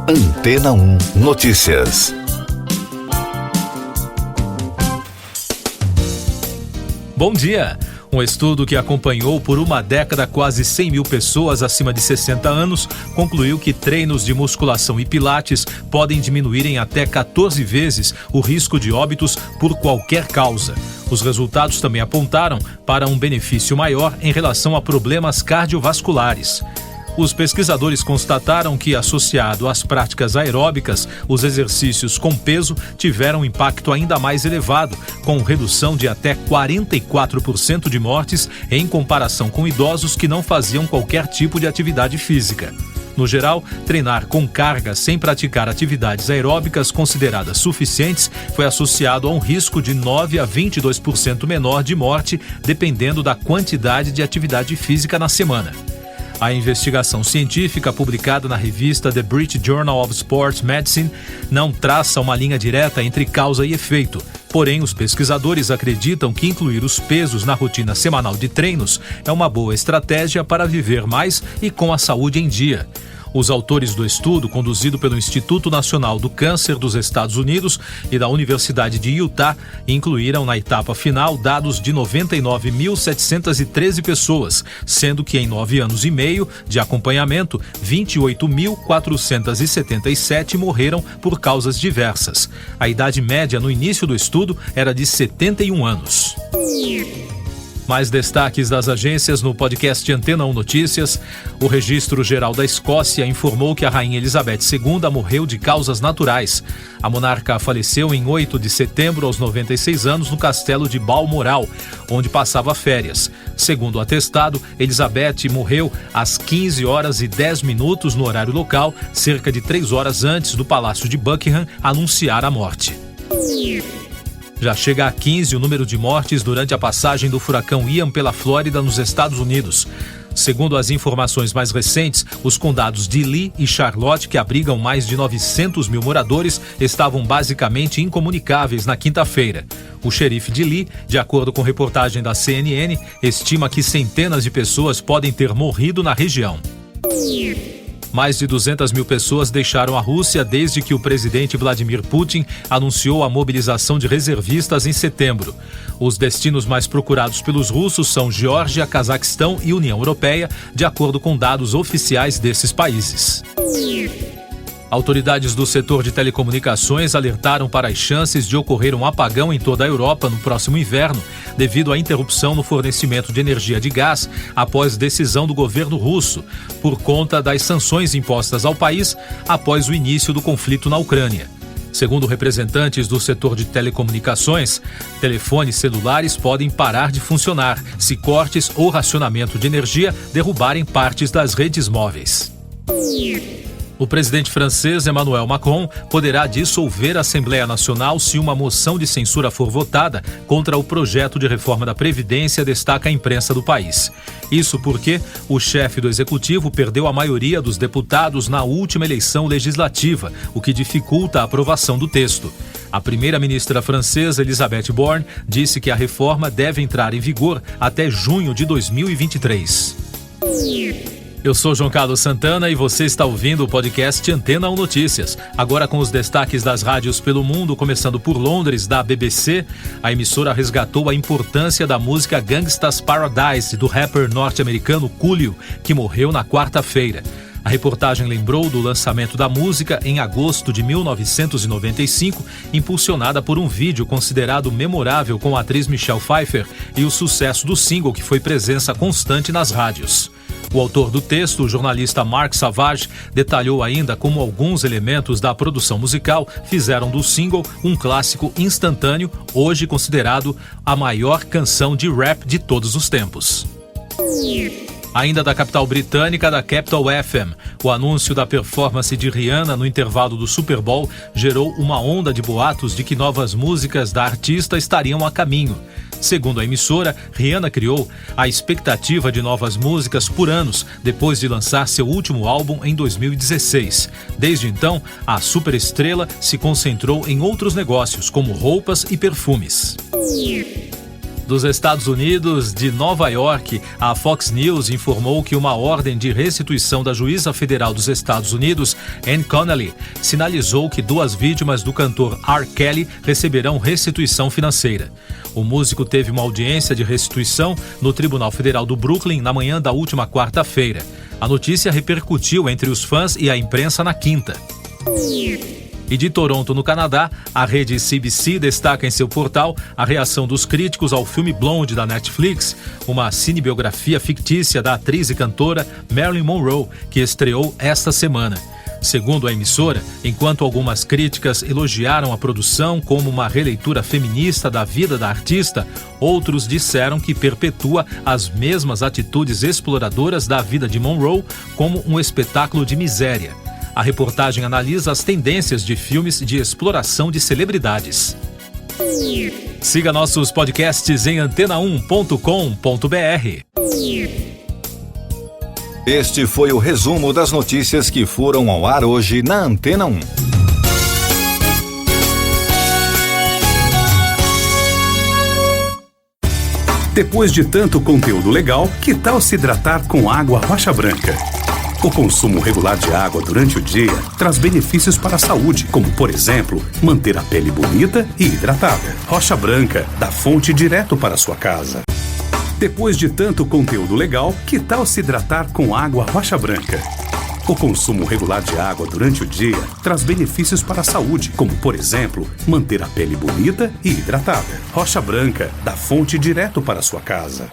Antena 1 Notícias. Bom dia! Um estudo que acompanhou por uma década quase 100 mil pessoas acima de 60 anos concluiu que treinos de musculação e pilates podem diminuir em até 14 vezes o risco de óbitos por qualquer causa. Os resultados também apontaram para um benefício maior em relação a problemas cardiovasculares. Os pesquisadores constataram que, associado às práticas aeróbicas, os exercícios com peso tiveram um impacto ainda mais elevado, com redução de até 44% de mortes em comparação com idosos que não faziam qualquer tipo de atividade física. No geral, treinar com carga sem praticar atividades aeróbicas consideradas suficientes foi associado a um risco de 9 a 22% menor de morte, dependendo da quantidade de atividade física na semana. A investigação científica publicada na revista The British Journal of Sports Medicine não traça uma linha direta entre causa e efeito. Porém, os pesquisadores acreditam que incluir os pesos na rotina semanal de treinos é uma boa estratégia para viver mais e com a saúde em dia. Os autores do estudo, conduzido pelo Instituto Nacional do Câncer dos Estados Unidos e da Universidade de Utah, incluíram na etapa final dados de 99.713 pessoas, sendo que em 9 anos e meio de acompanhamento, 28.477 morreram por causas diversas. A idade média no início do estudo era de 71 anos. Mais destaques das agências no podcast Antena 1 Notícias. O Registro Geral da Escócia informou que a Rainha Elizabeth II morreu de causas naturais. A monarca faleceu em 8 de setembro, aos 96 anos, no castelo de Balmoral, onde passava férias. Segundo o atestado, Elizabeth morreu às 15 horas e 10 minutos no horário local, cerca de 3 horas antes do Palácio de Buckingham anunciar a morte. Já chega a 15 o número de mortes durante a passagem do furacão Ian pela Flórida, nos Estados Unidos. Segundo as informações mais recentes, os condados de Lee e Charlotte, que abrigam mais de 900 mil moradores, estavam basicamente incomunicáveis na quinta-feira. O xerife de Lee, de acordo com reportagem da CNN, estima que centenas de pessoas podem ter morrido na região. Mais de 200 mil pessoas deixaram a Rússia desde que o presidente Vladimir Putin anunciou a mobilização de reservistas em setembro. Os destinos mais procurados pelos russos são Geórgia, Cazaquistão e União Europeia, de acordo com dados oficiais desses países. Autoridades do setor de telecomunicações alertaram para as chances de ocorrer um apagão em toda a Europa no próximo inverno, devido à interrupção no fornecimento de energia de gás após decisão do governo russo, por conta das sanções impostas ao país após o início do conflito na Ucrânia. Segundo representantes do setor de telecomunicações, telefones celulares podem parar de funcionar se cortes ou racionamento de energia derrubarem partes das redes móveis. O presidente francês Emmanuel Macron poderá dissolver a Assembleia Nacional se uma moção de censura for votada contra o projeto de reforma da Previdência, destaca a imprensa do país. Isso porque o chefe do executivo perdeu a maioria dos deputados na última eleição legislativa, o que dificulta a aprovação do texto. A primeira-ministra francesa, Elisabeth Borne, disse que a reforma deve entrar em vigor até junho de 2023. Eu sou João Carlos Santana e você está ouvindo o podcast Antena 1 Notícias. Agora com os destaques das rádios pelo mundo, começando por Londres, da BBC. A emissora resgatou a importância da música Gangsta's Paradise, do rapper norte-americano Coolio, que morreu na quarta-feira. A reportagem lembrou do lançamento da música em agosto de 1995, impulsionada por um vídeo considerado memorável com a atriz Michelle Pfeiffer e o sucesso do single, que foi presença constante nas rádios. O autor do texto, o jornalista Mark Savage, detalhou ainda como alguns elementos da produção musical fizeram do single um clássico instantâneo, hoje considerado a maior canção de rap de todos os tempos. Ainda da capital britânica, da Capital FM, o anúncio da performance de Rihanna no intervalo do Super Bowl gerou uma onda de boatos de que novas músicas da artista estariam a caminho. Segundo a emissora, Rihanna criou a expectativa de novas músicas por anos, depois de lançar seu último álbum em 2016. Desde então, a superestrela se concentrou em outros negócios, como roupas e perfumes. Dos Estados Unidos, de Nova York, a Fox News informou que uma ordem de restituição da juíza federal dos Estados Unidos, Ann Connolly, sinalizou que 2 vítimas do cantor R. Kelly receberão restituição financeira. O músico teve uma audiência de restituição no Tribunal Federal do Brooklyn na manhã da última quarta-feira. A notícia repercutiu entre os fãs e a imprensa na quinta. E de Toronto, no Canadá, a rede CBC destaca em seu portal a reação dos críticos ao filme Blonde da Netflix, uma cinebiografia fictícia da atriz e cantora Marilyn Monroe, que estreou esta semana. Segundo a emissora, enquanto algumas críticas elogiaram a produção como uma releitura feminista da vida da artista, outros disseram que perpetua as mesmas atitudes exploradoras da vida de Monroe como um espetáculo de miséria. A reportagem analisa as tendências de filmes de exploração de celebridades. Siga nossos podcasts em antena1.com.br. Este foi o resumo das notícias que foram ao ar hoje na Antena 1. Depois de tanto conteúdo legal, que tal se hidratar com água Rocha Branca? O consumo regular de água durante o dia traz benefícios para a saúde, como, por exemplo, manter a pele bonita e hidratada. Rocha Branca, da fonte direto para a sua casa. Depois de tanto conteúdo legal, que tal se hidratar com água Rocha Branca? O consumo regular de água durante o dia traz benefícios para a saúde, como, por exemplo, manter a pele bonita e hidratada. Rocha Branca, da fonte direto para a sua casa.